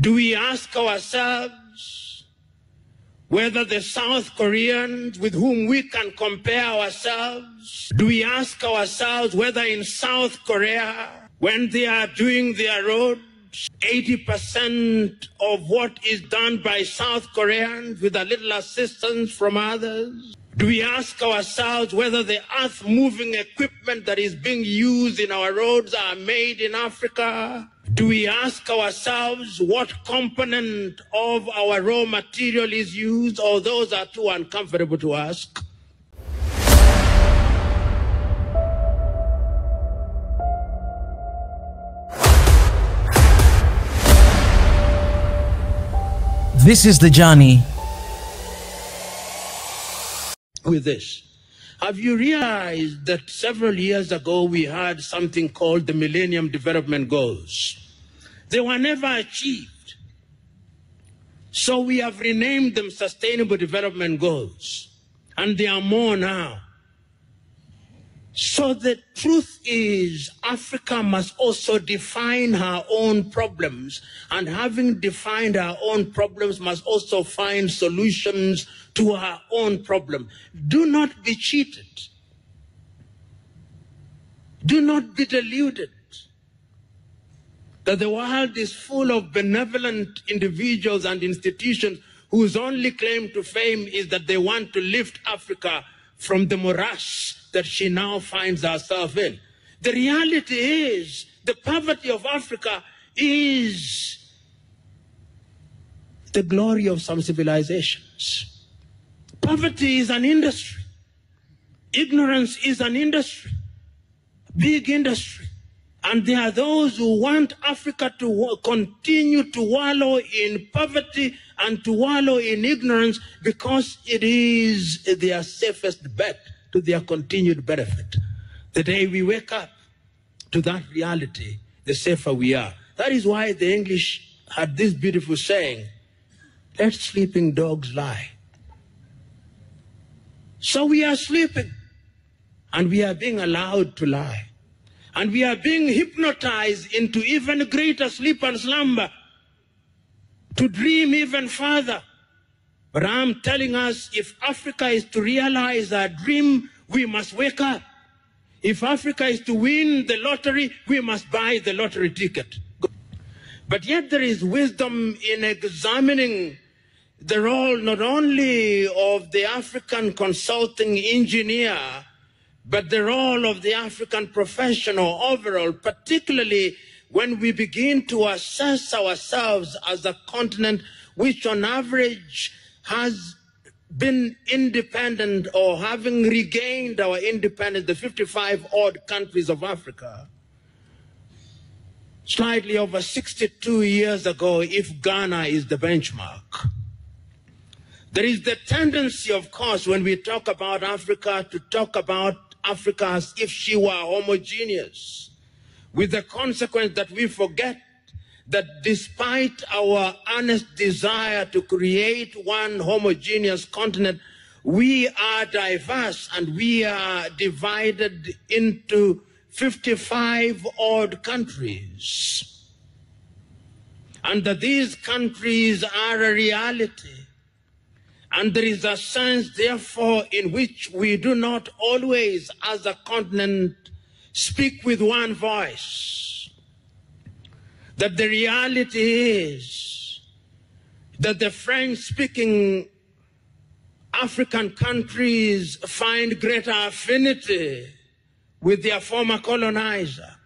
Do we ask ourselves whether the South Koreans with whom we can compare ourselves, do we ask ourselves whether in South Korea, when they are doing their roads, 80% of what is done by South Koreans with a little assistance from others? Do we ask ourselves whether the earth-moving equipment that is being used in our roads are made in Africa? Do we ask ourselves what component of our raw material is used, or those are too uncomfortable to ask? This is the journey. With this, have you realized that several years ago we had something called the Millennium Development Goals? They were never achieved. So we have renamed them Sustainable Development Goals, and there are more now. So the truth is, Africa must also define her own problems, and having defined her own problems, must also find solutions to her own problem. Do not be cheated. Do not be deluded that the world is full of benevolent individuals and institutions whose only claim to fame is that they want to lift Africa from the morass that she now finds herself in. The reality is, the poverty of Africa is the glory of some civilizations. Poverty is an industry. Ignorance is an industry, big industry. And there are those who want Africa to continue to wallow in poverty and to wallow in ignorance because it is their safest bet to their continued benefit. The day we wake up to that reality, the safer we are. That is why the English had this beautiful saying, let sleeping dogs lie. So we are sleeping, and we are being allowed to lie. And we are being hypnotized into even greater sleep and slumber, to dream even further. But I'm telling us, if Africa is to realize our dream, we must wake up. If Africa is to win the lottery, we must buy the lottery ticket. But yet there is wisdom in examining the role not only of the African consulting engineer, but the role of the African professional overall, particularly when we begin to assess ourselves as a continent which on average has been independent, or having regained our independence, the 55 odd countries of Africa. Slightly over 62 years ago, if Ghana is the benchmark. There is the tendency, of course, when we talk about Africa, to talk about Africa as if she were homogeneous, with the consequence that we forget that despite our earnest desire to create one homogeneous continent, we are diverse and we are divided into 55 odd countries. And that these countries are a reality. And there is a sense, therefore, in which we do not always, as a continent, speak with one voice. That the reality is that the French-speaking African countries find greater affinity with their former colonizer,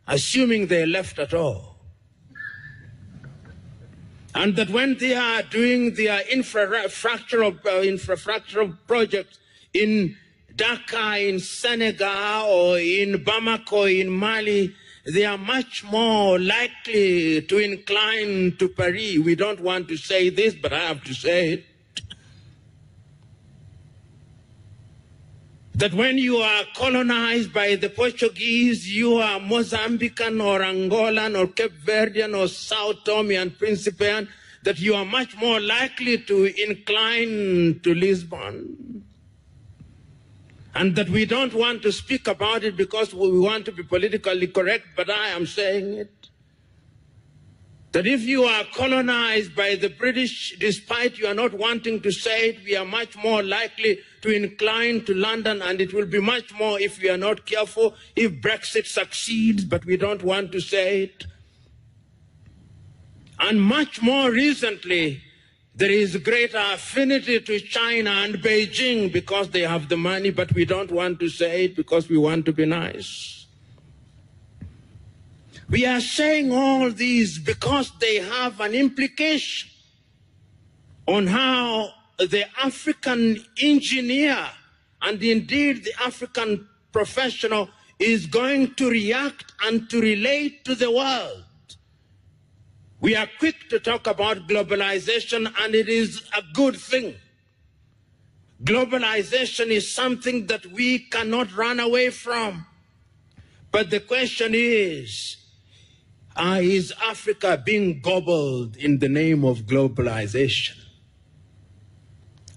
assuming they left at all. And that when they are doing their infrastructural projects in Dakar, in Senegal, or in Bamako, in Mali, they are much more likely to incline to Paris. We don't want to say this, but I have to say it. That when you are colonized by the Portuguese, you are Mozambican or Angolan or Cape Verdean or Sao Tome and Principe, that you are much more likely to incline to Lisbon. And that we don't want to speak about it because we want to be politically correct, but I am saying it. That if you are colonized by the British, despite you are not wanting to say it, we are much more likely to incline to London, and it will be much more if we are not careful if Brexit succeeds, but we don't want to say it. And much more recently, there is greater affinity to China and Beijing because they have the money, but we don't want to say it because we want to be nice. We are saying all these because they have an implication on how the African engineer and indeed the African professional is going to react and to relate to the world. We are quick to talk about globalization, and it is a good thing. Globalization is something that we cannot run away from. But the question is Africa being gobbled in the name of globalization?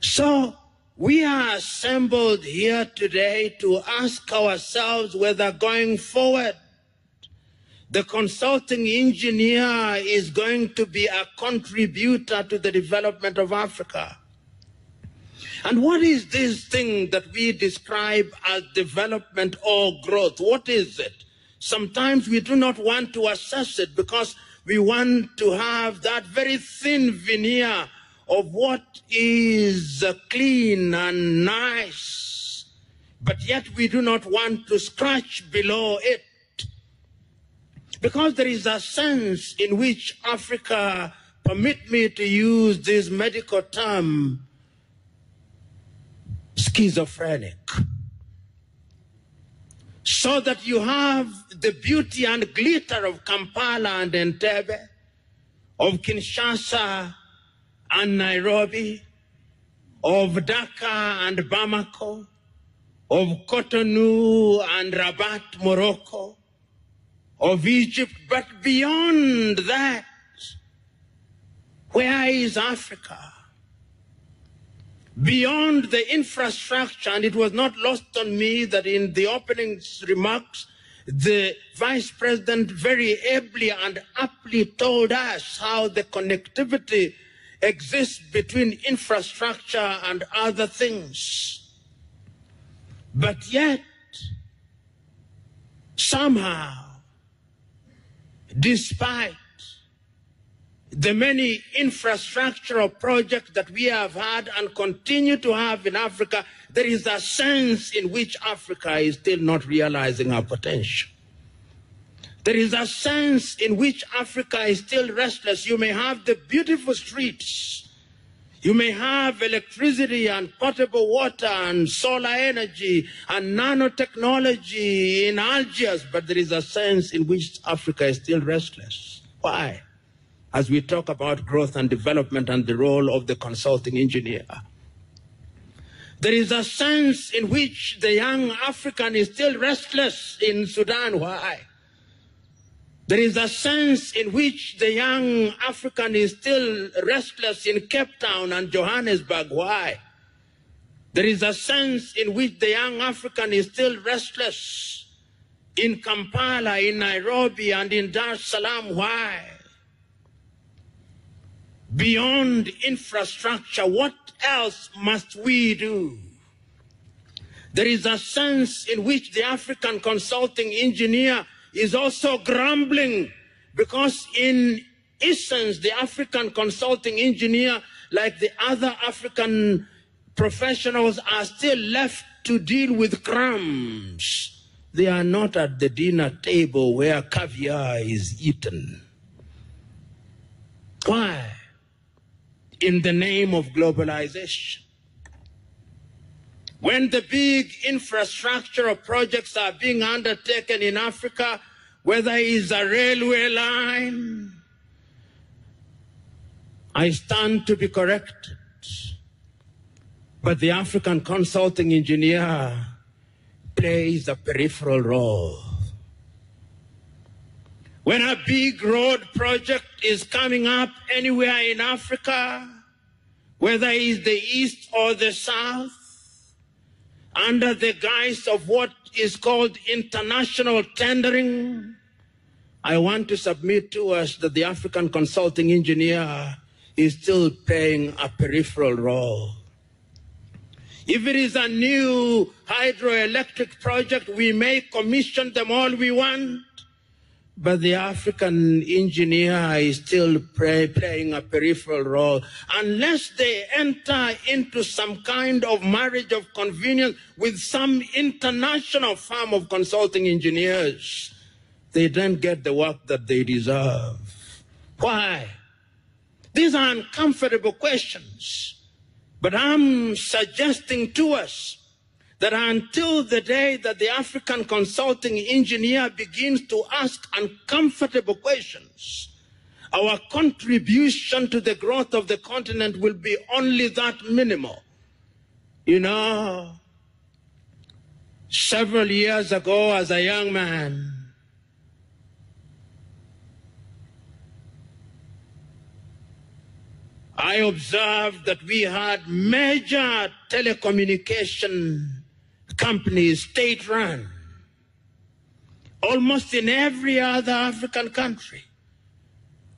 So we are assembled here today to ask ourselves whether going forward, the consulting engineer is going to be a contributor to the development of Africa. And what is this thing that we describe as development or growth? What is it? Sometimes we do not want to assess it because we want to have that very thin veneer of what is clean and nice, but yet we do not want to scratch below it. Because there is a sense in which Africa, permit me to use this medical term, schizophrenic. So that you have the beauty and glitter of Kampala and Entebbe, of Kinshasa and Nairobi, of Dhaka and Bamako, of Cotonou and Rabat, Morocco, of Egypt, but beyond that, where is Africa? Beyond the infrastructure, and it was not lost on me that in the opening remarks, the Vice President very ably and aptly told us how the connectivity exists between infrastructure and other things. But yet, somehow, despite the many infrastructural projects that we have had and continue to have in Africa, there is a sense in which Africa is still not realizing our potential. There is a sense in which Africa is still restless. You may have the beautiful streets. You may have electricity and potable water and solar energy and nanotechnology in Algiers, but there is a sense in which Africa is still restless. Why? As we talk about growth and development and the role of the consulting engineer. There is a sense in which the young African is still restless in Sudan. Why? There is a sense in which the young African is still restless in Cape Town and Johannesburg. Why? There is a sense in which the young African is still restless in Kampala, in Nairobi, and in Dar es Salaam. Why? Beyond infrastructure, what else must we do? There is a sense in which the African consulting engineer is also grumbling because in essence, the African consulting engineer, like the other African professionals, are still left to deal with crumbs. They are not at the dinner table where caviar is eaten. Why? In the name of globalization. When the big infrastructural projects are being undertaken in Africa, whether it's a railway line, I stand to be corrected. But the African consulting engineer plays a peripheral role. When a big road project is coming up anywhere in Africa, whether it's the east or the south, under the guise of what is called international tendering, I want to submit to us that the African consulting engineer is still playing a peripheral role. If it is a new hydroelectric project, we may commission them all we want, but the African engineer is still playing a peripheral role. Unless they enter into some kind of marriage of convenience with some international firm of consulting engineers, they don't get the work that they deserve. Why? These are uncomfortable questions, but I'm suggesting to us that until the day that the African consulting engineer begins to ask uncomfortable questions, our contribution to the growth of the continent will be only that minimal. You know, several years ago as a young man, I observed that we had major telecommunication companies state-run, almost in every other African country.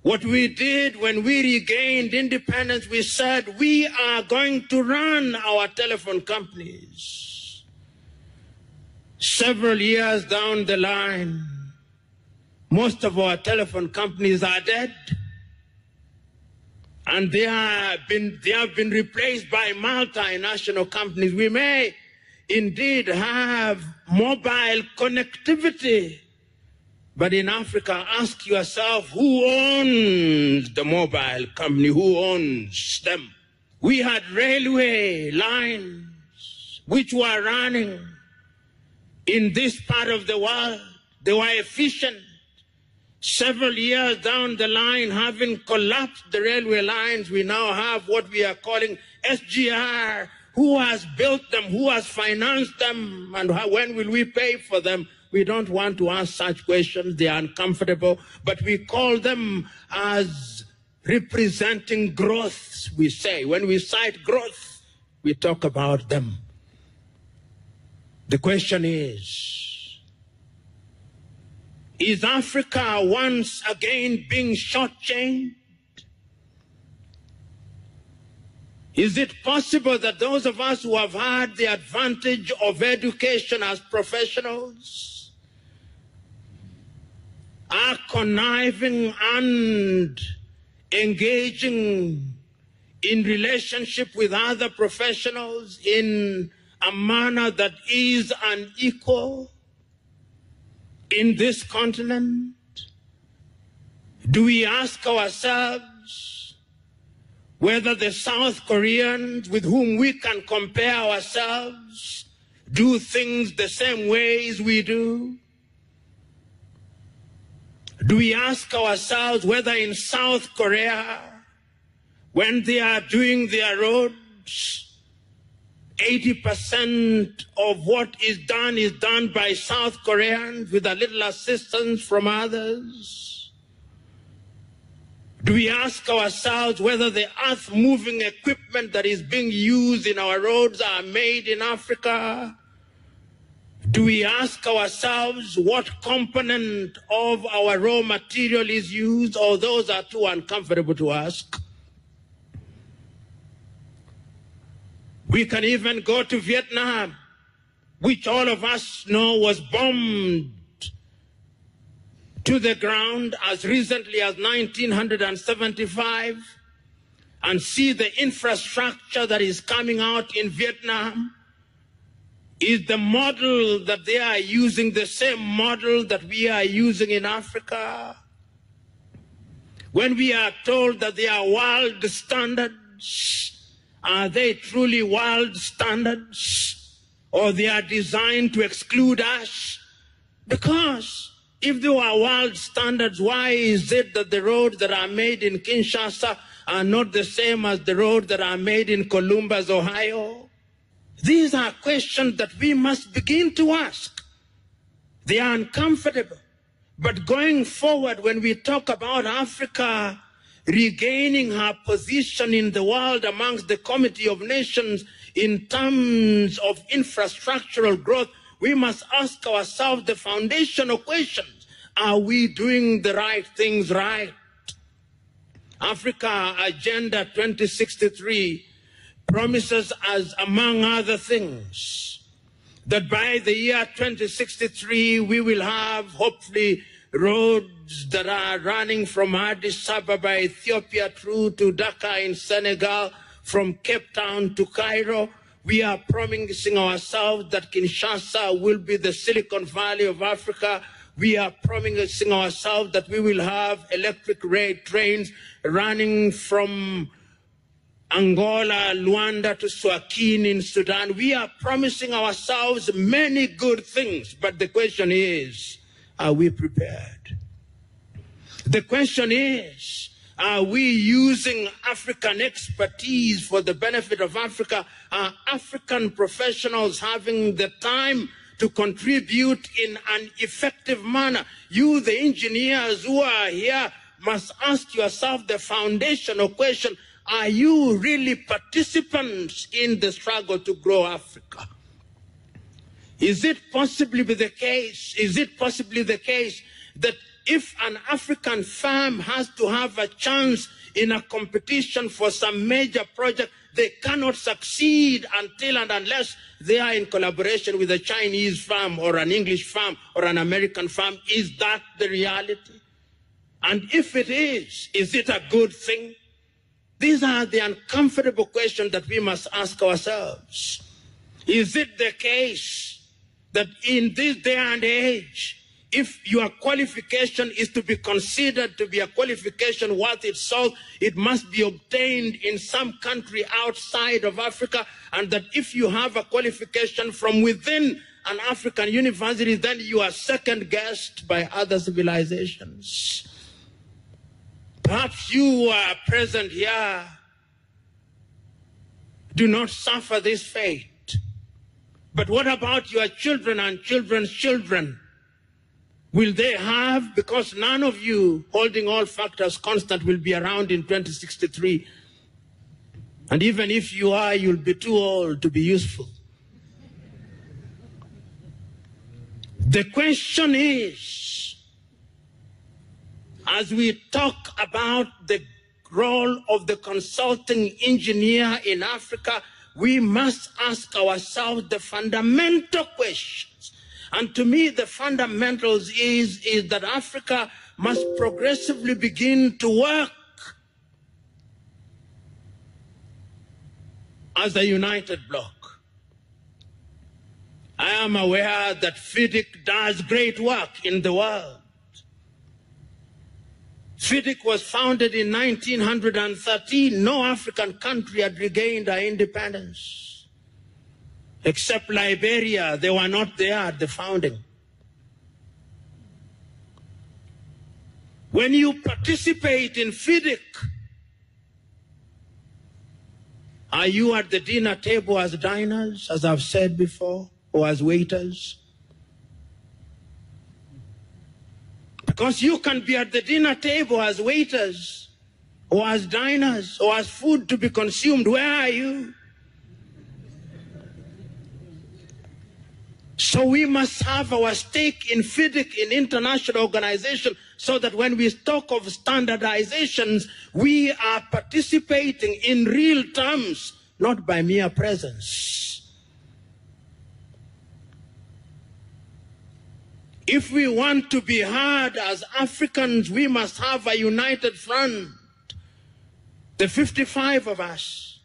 What we did when we regained independence, we said we are going to run our telephone companies. Several years down the line, most of our telephone companies are dead, and they have been replaced by multinational companies. We may indeed have mobile connectivity, but in Africa, ask yourself, who owns the mobile company? Who owns them? We had railway lines which were running in this part of the world. They were efficient. Several years down the line, having collapsed the railway lines, we now have what we are calling SGR. Who has built them? Who has financed them? And when will we pay for them? We don't want to ask such questions. They are uncomfortable, but we call them as representing growth, we say. When we cite growth, we talk about them. The question is Africa once again being shortchanged? Is it possible that those of us who have had the advantage of education as professionals are conniving and engaging in relationship with other professionals in a manner that is unequal in this continent? Do we ask ourselves whether the South Koreans with whom we can compare ourselves do things the same ways we do? Do we ask ourselves whether in South Korea, when they are doing their roads, 80% of what is done by South Koreans with a little assistance from others? Do we ask ourselves whether the earth-moving equipment that is being used in our roads are made in Africa? Do we ask ourselves what component of our raw material is used, or those are too uncomfortable to ask? We can even go to Vietnam, which all of us know was bombed to the ground as recently as 1975, and see the infrastructure that is coming out in Vietnam. Is the model that they are using the same model that we are using in Africa? When we are told that they are world standards, are they truly world standards, or they are designed to exclude us? Because if they were world standards, why is it that the roads that are made in Kinshasa are not the same as the roads that are made in Columbus, Ohio? These are questions that we must begin to ask. They are uncomfortable. But going forward, when we talk about Africa regaining her position in the world amongst the Committee of Nations in terms of infrastructural growth, we must ask ourselves the foundational questions. Are we doing the right things right? Africa Agenda 2063 promises us, among other things, that by the year 2063 we will have, hopefully, roads that are running from Addis Ababa, Ethiopia, through to Dakar in Senegal, from Cape Town to Cairo. We are promising ourselves that Kinshasa will be the Silicon Valley of Africa. We are promising ourselves that we will have electric rail trains running from Angola, Luanda to Swahili in Sudan. We are promising ourselves many good things, but the question is, are we prepared? The question is, are we using African expertise for the benefit of Africa? Are African professionals having the time to contribute in an effective manner? You, the engineers who are here, must ask yourself the foundational question: are you really participants in the struggle to grow Africa? Is it possibly the case? Is it possibly the case that if an African firm has to have a chance in a competition for some major project, they cannot succeed until and unless they are in collaboration with a Chinese firm or an English firm or an American firm? Is that the reality? And if it is it a good thing? These are the uncomfortable questions that we must ask ourselves. Is it the case that in this day and age, if your qualification is to be considered to be a qualification worth its salt, it must be obtained in some country outside of Africa, and that if you have a qualification from within an African university, then you are second-guessed by other civilizations? Perhaps you who are present here do not suffer this fate. But what about your children and children's children? Will they have, because none of you holding all factors constant will be around in 2063. And even if you are, you'll be too old to be useful. The question is, as we talk about the role of the consulting engineer in Africa, we must ask ourselves the fundamental questions. And to me, the fundamentals is that Africa must progressively begin to work as a united bloc. I am aware that FIDIC does great work in the world. FIDIC was founded in 1913. No African country had regained their independence, except Liberia. They were not there at the founding. When you participate in FIDIC, are you at the dinner table as diners, as I've said before, or as waiters? Because you can be at the dinner table as waiters, or as diners, or as food to be consumed. Where are you? So we must have our stake in FIDIC, in international organization, so that when we talk of standardizations, we are participating in real terms, not by mere presence. If we want to be heard as Africans, we must have a united front. The 55 of us.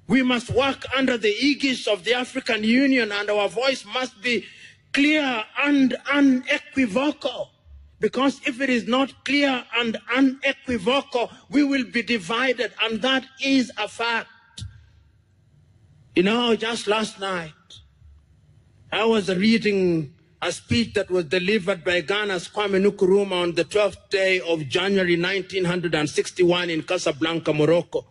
We must work under the aegis of the African Union, and our voice must be clear and unequivocal. Because if it is not clear and unequivocal, we will be divided, and that is a fact. You know, just last night, I was reading a speech that was delivered by Ghana's Kwame Nkrumah on the 12th day of January 1961 in Casablanca, Morocco.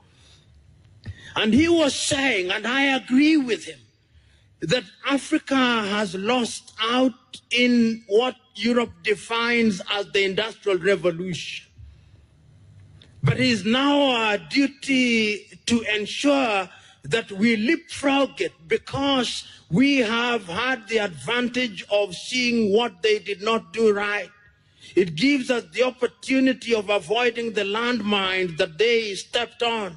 And he was saying, and I agree with him, that Africa has lost out in what Europe defines as the Industrial Revolution. But it is now our duty to ensure that we leapfrog it, because we have had the advantage of seeing what they did not do right. It gives us the opportunity of avoiding the landmines that they stepped on.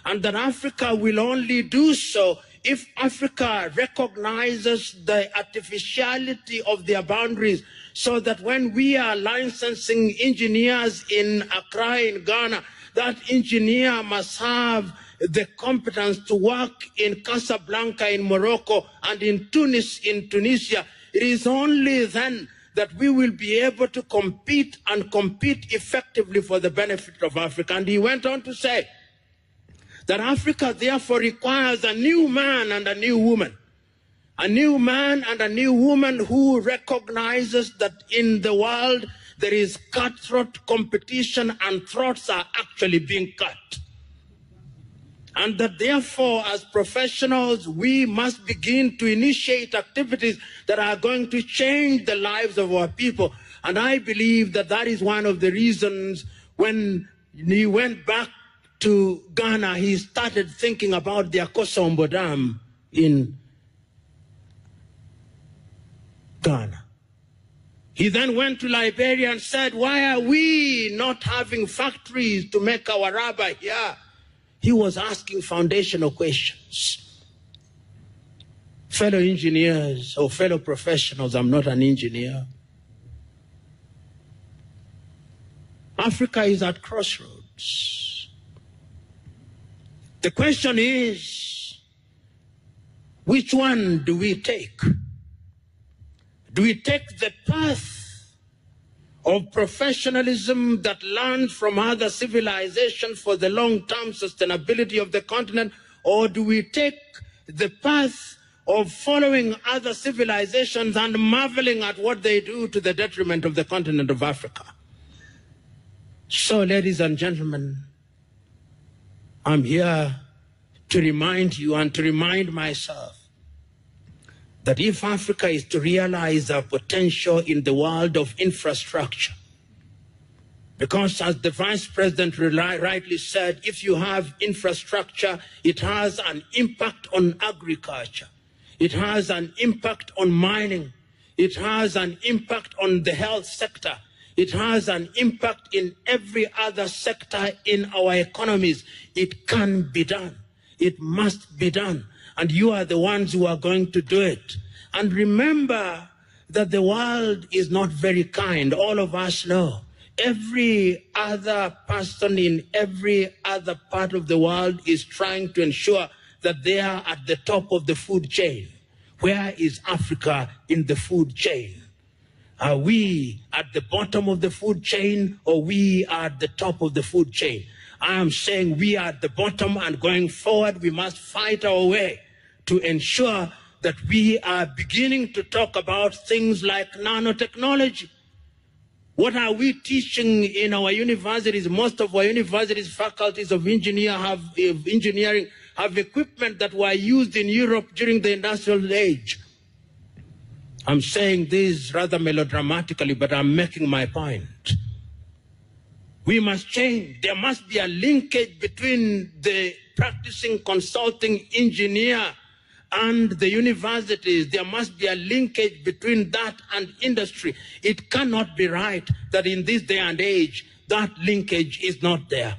And that Africa will only do so if Africa recognizes the artificiality of their boundaries, so that when we are licensing engineers in Accra, in Ghana, that engineer must have the competence to work in Casablanca, in Morocco, and in Tunis, in Tunisia. It is only then that we will be able to compete and compete effectively for the benefit of Africa. And he went on to say that Africa therefore requires a new man and a new woman. A new man and a new woman who recognizes that in the world there is cutthroat competition and throats are actually being cut. And that therefore, as professionals, we must begin to initiate activities that are going to change the lives of our people. And I believe that that is one of the reasons when he went back to Ghana, he started thinking about the Akosombo Dam in Ghana. He then went to Liberia and said, why are we not having factories to make our rubber here? He was asking foundational questions. Fellow engineers or fellow professionals, I'm not an engineer. Africa is at crossroads. The question is, which one do we take? Do we take the path of professionalism that learns from other civilizations for the long-term sustainability of the continent, or do we take the path of following other civilizations and marveling at what they do to the detriment of the continent of Africa? So, ladies and gentlemen, I'm here to remind you and to remind myself that if Africa is to realize our potential in the world of infrastructure, because as the Vice President rightly said, if you have infrastructure, it has an impact on agriculture, it has an impact on mining, it has an impact on the health sector, it has an impact in every other sector in our economies. It can be done. It must be done. And you are the ones who are going to do it. And remember that the world is not very kind. All of us know. Every other person in every other part of the world is trying to ensure that they are at the top of the food chain. Where is Africa in the food chain? Are we at the bottom of the food chain, or we are at the top of the food chain? I am saying we are at the bottom, and going forward we must fight our way to ensure that we are beginning to talk about things like nanotechnology. What are we teaching in our universities? Most of our universities, faculties of engineering have equipment that were used in Europe during the industrial age. I'm saying this rather melodramatically, but I'm making my point. We must change. There must be a linkage between the practicing consulting engineer and the universities. There must be a linkage between that and industry. It cannot be right that in this day and age, that linkage is not there.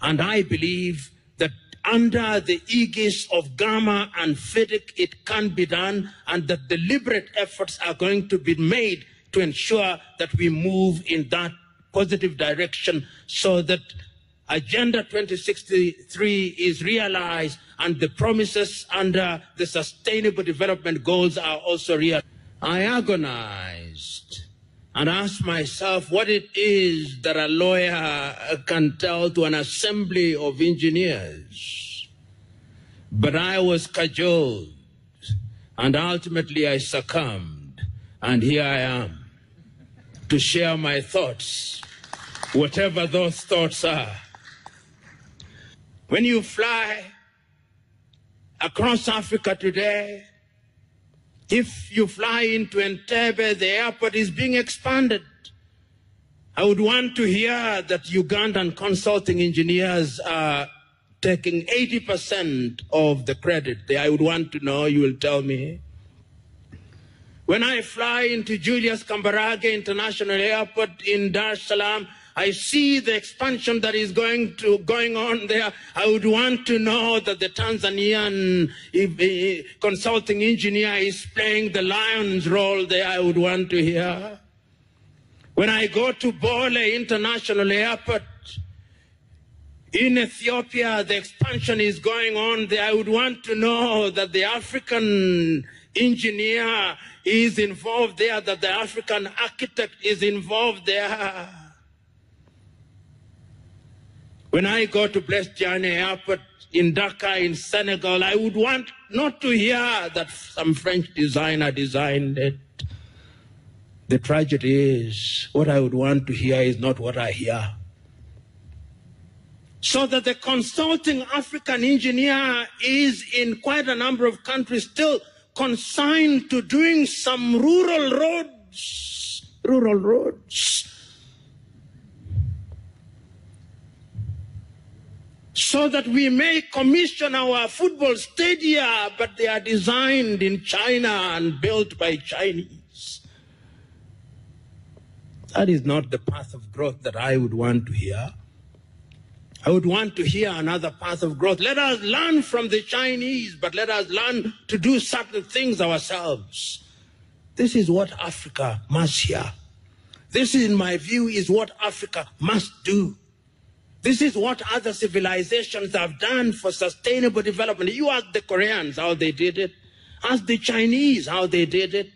And I believe that under the aegis of Gamma and FIDIC, it can be done, and that deliberate efforts are going to be made to ensure that we move in that positive direction, so that Agenda 2063 is realized and the promises under the Sustainable Development Goals are also realized. I agonized and asked myself what it is that a lawyer can tell to an assembly of engineers. But I was cajoled, and ultimately I succumbed, and here I am to share my thoughts, whatever those thoughts are. When you fly across Africa today, if you fly into Entebbe, the airport is being expanded. I would want to hear that Ugandan consulting engineers are taking 80% of the credit. I would want to know, you will tell me. When I fly into Julius Kambarage International Airport in Dar es Salaam, I see the expansion that is going on there. I would want to know that the Tanzanian consulting engineer is playing the lion's role there. I would want to hear. When I go to Bole International Airport in Ethiopia, the expansion is going on there. I would want to know that the African engineer is involved there, that the African architect is involved there. When I go to Blaise Diagne Airport in Dakar, in Senegal, I would want not to hear that some French designer designed it. The tragedy is, what I would want to hear is not what I hear. So that the consulting African engineer is in quite a number of countries still consigned to doing some rural roads. So that we may commission our football stadia, but they are designed in China and built by Chinese. That is not the path of growth that I would want to hear. I would want to hear another path of growth. Let us learn from the Chinese, but let us learn to do certain things ourselves. This is what Africa must hear. This, in my view, is what Africa must do. This is what other civilizations have done for sustainable development. You ask the Koreans how they did it. Ask the Chinese how they did it.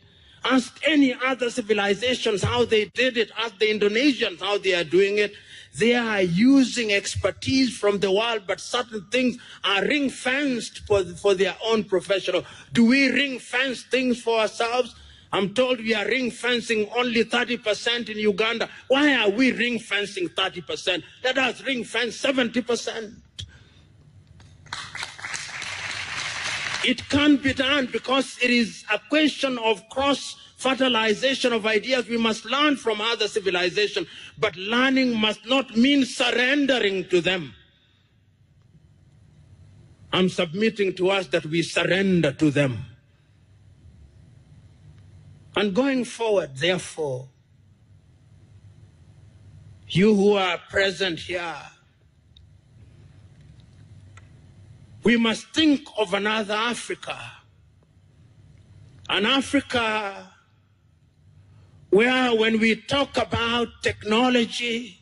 Ask any other civilizations how they did it. Ask the Indonesians how they are doing it. They are using expertise from the world, but certain things are ring-fenced for their own professional. Do we ring-fence things for ourselves? I'm told we are ring-fencing only 30% in Uganda. Why are we ring-fencing 30%? Let us ring-fence 70%. It can't be done because it is a question of cross-fertilization of ideas. We must learn from other civilizations, but learning must not mean surrendering to them. I'm submitting to us that we surrender to them. And going forward, therefore, you who are present here, we must think of another Africa. An Africa where when we talk about technology,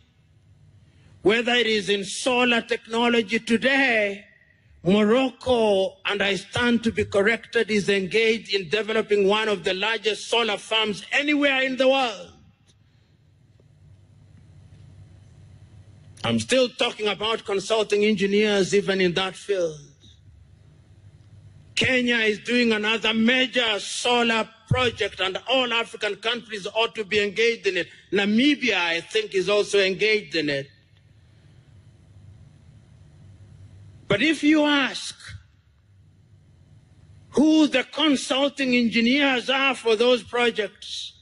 whether it is in solar technology today, Morocco, and I stand to be corrected, is engaged in developing one of the largest solar farms anywhere in the world. I'm still talking about consulting engineers even in that field. Kenya is doing another major solar project, and all African countries ought to be engaged in it. Namibia, I think, is also engaged in it. But if you ask who the consulting engineers are for those projects,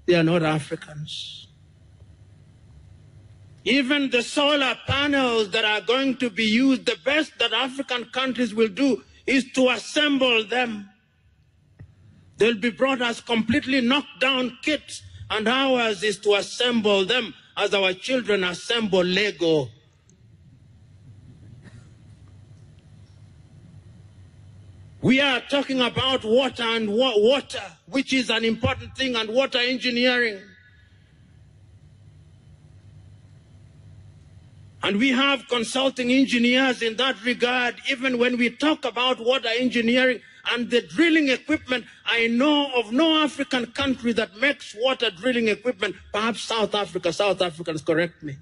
they are not Africans. Even the solar panels that are going to be used, the best that African countries will do is to assemble them. They'll be brought as completely knocked down kits, and ours is to assemble them as our children assemble Lego. We are talking about water and water, which is an important thing, and water engineering. And we have consulting engineers in that regard. Even when we talk about water engineering and the drilling equipment, I know of no African country that makes water drilling equipment. Perhaps South Africa. South Africans correct me.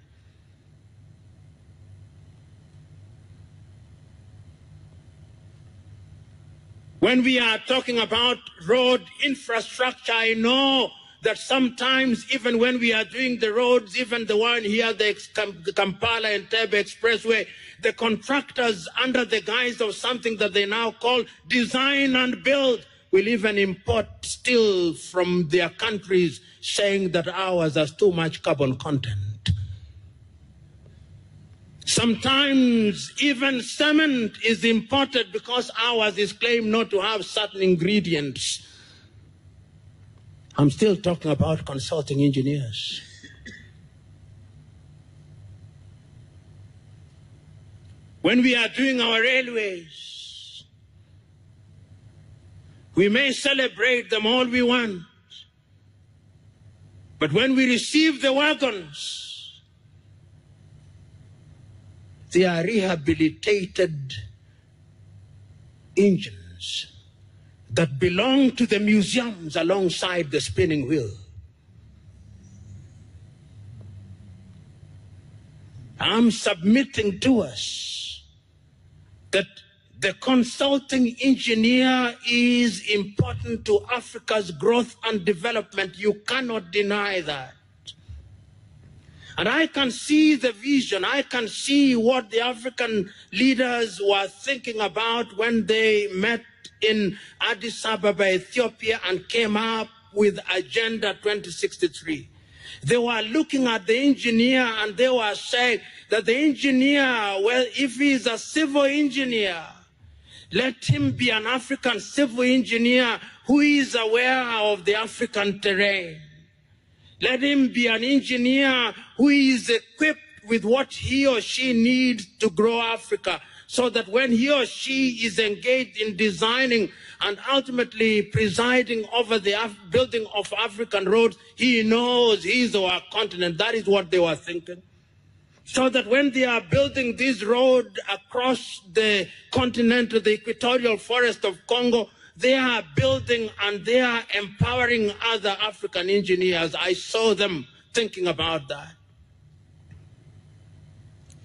When we are talking about road infrastructure, I know that sometimes even when we are doing the roads, even the one here, the Kampala and Entebbe Expressway, the contractors, under the guise of something that they now call design and build, will even import steel from their countries, saying that ours has too much carbon content. Sometimes even cement is imported because ours is claimed not to have certain ingredients. I'm still talking about consulting engineers. When we are doing our railways, we may celebrate them all we want, but when we receive the wagons, they are rehabilitated engines that belong to the museums alongside the spinning wheel. I'm submitting to us that the consulting engineer is important to Africa's growth and development. You cannot deny that. And I can see the vision. I can see what the African leaders were thinking about when they met in Addis Ababa, Ethiopia, and came up with Agenda 2063. They were looking at the engineer and they were saying that the engineer, well, if he is a civil engineer, let him be an African civil engineer who is aware of the African terrain. Let him be an engineer who is equipped with what he or she needs to grow Africa, so that when he or she is engaged in designing and ultimately presiding over the building of African roads, he knows his or her continent. That is what they were thinking. So that when they are building this road across the continent to the equatorial forest of Congo, they are building and they are empowering other African engineers. I saw them thinking about that.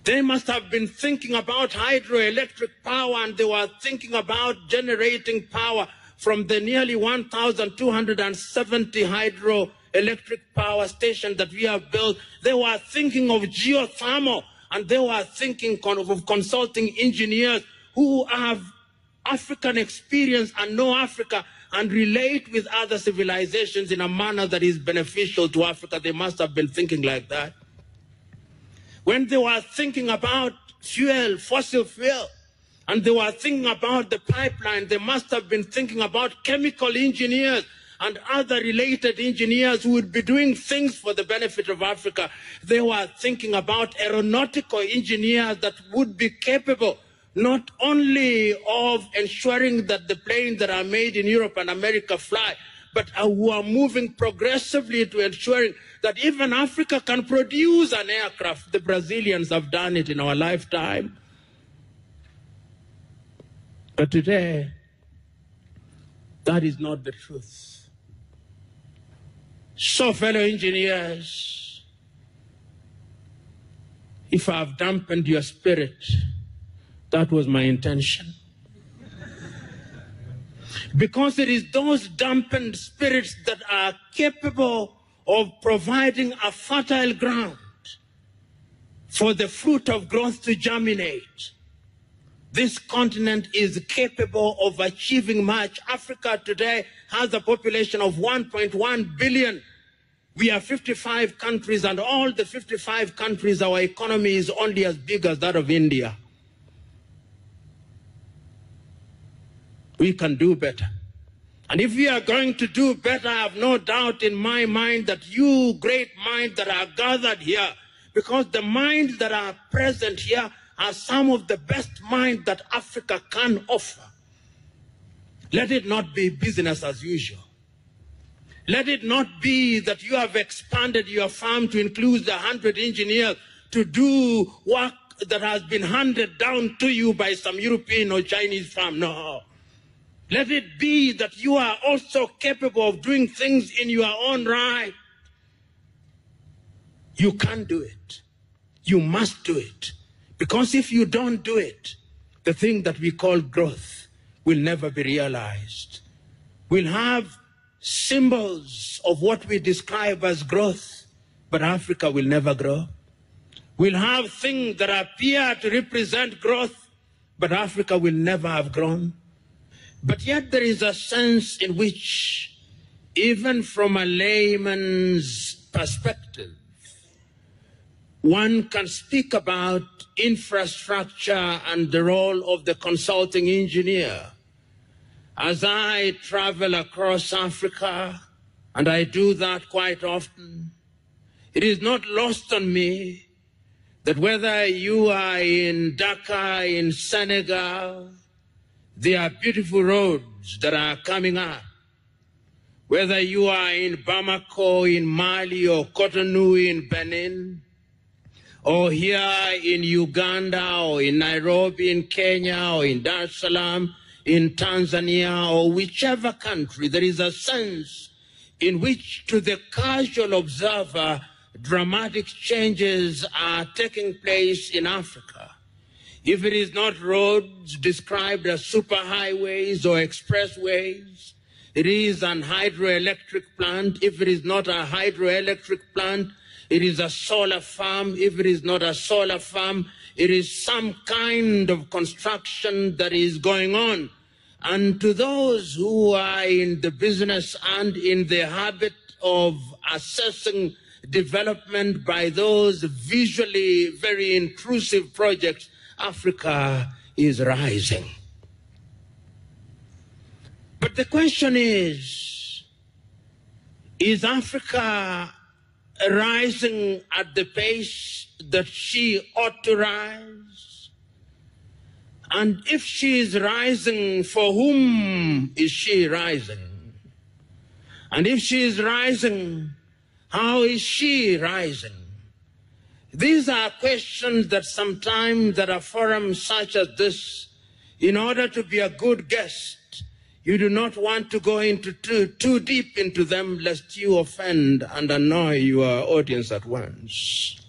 They must have been thinking about hydroelectric power, and they were thinking about generating power from the nearly 1,270 hydroelectric power stations that we have built. They were thinking of geothermal, and they were thinking of consulting engineers who have African experience and know Africa and relate with other civilizations in a manner that is beneficial to Africa. They must have been thinking like that. When they were thinking about fuel, fossil fuel, and they were thinking about the pipeline, they must have been thinking about chemical engineers and other related engineers who would be doing things for the benefit of Africa. They were thinking about aeronautical engineers that would be capable not only of ensuring that the planes that are made in Europe and America fly, but who are moving progressively to ensuring that even Africa can produce an aircraft. The Brazilians have done it in our lifetime. But today, that is not the truth. So, fellow engineers, if I have dampened your spirit, that was my intention. Because it is those dampened spirits that are capable of providing a fertile ground for the fruit of growth to germinate. This continent is capable of achieving much. Africa today has a population of 1.1 billion. We are 55 countries, and all the 55 countries, our economy is only as big as that of India. We can do better. And if we are going to do better, I have no doubt in my mind that you great minds that are gathered here, because the minds that are present here are some of the best minds that Africa can offer. Let it not be business as usual. Let it not be that you have expanded your firm to include 100 engineers to do work that has been handed down to you by some European or Chinese firm. No. Let it be that you are also capable of doing things in your own right. You can do it. You must do it. Because if you don't do it, the thing that we call growth will never be realized. We'll have symbols of what we describe as growth, but Africa will never grow. We'll have things that appear to represent growth, but Africa will never have grown. But yet there is a sense in which, even from a layman's perspective, one can speak about infrastructure and the role of the consulting engineer. As I travel across Africa, and I do that quite often, it is not lost on me that whether you are in Dakar, in Senegal, there are beautiful roads that are coming up. Whether you are in Bamako, in Mali, or Cotonou in Benin, or here in Uganda, or in Nairobi in Kenya, or in Dar es Salaam in Tanzania, or whichever country, there is a sense in which, to the casual observer, dramatic changes are taking place in Africa. If it is not roads described as superhighways or expressways, it is an hydroelectric plant. If it is not a hydroelectric plant, it is a solar farm. If it is not a solar farm, it is some kind of construction that is going on. And to those who are in the business and in the habit of assessing development by those visually very intrusive projects, Africa is rising. But the question is Africa rising at the pace that she ought to rise? And if she is rising, for whom is she rising? And if she is rising, how is she rising? These are questions that sometimes at a forum such as this, in order to be a good guest, you do not want to go into too deep into them, lest you offend and annoy your audience at once.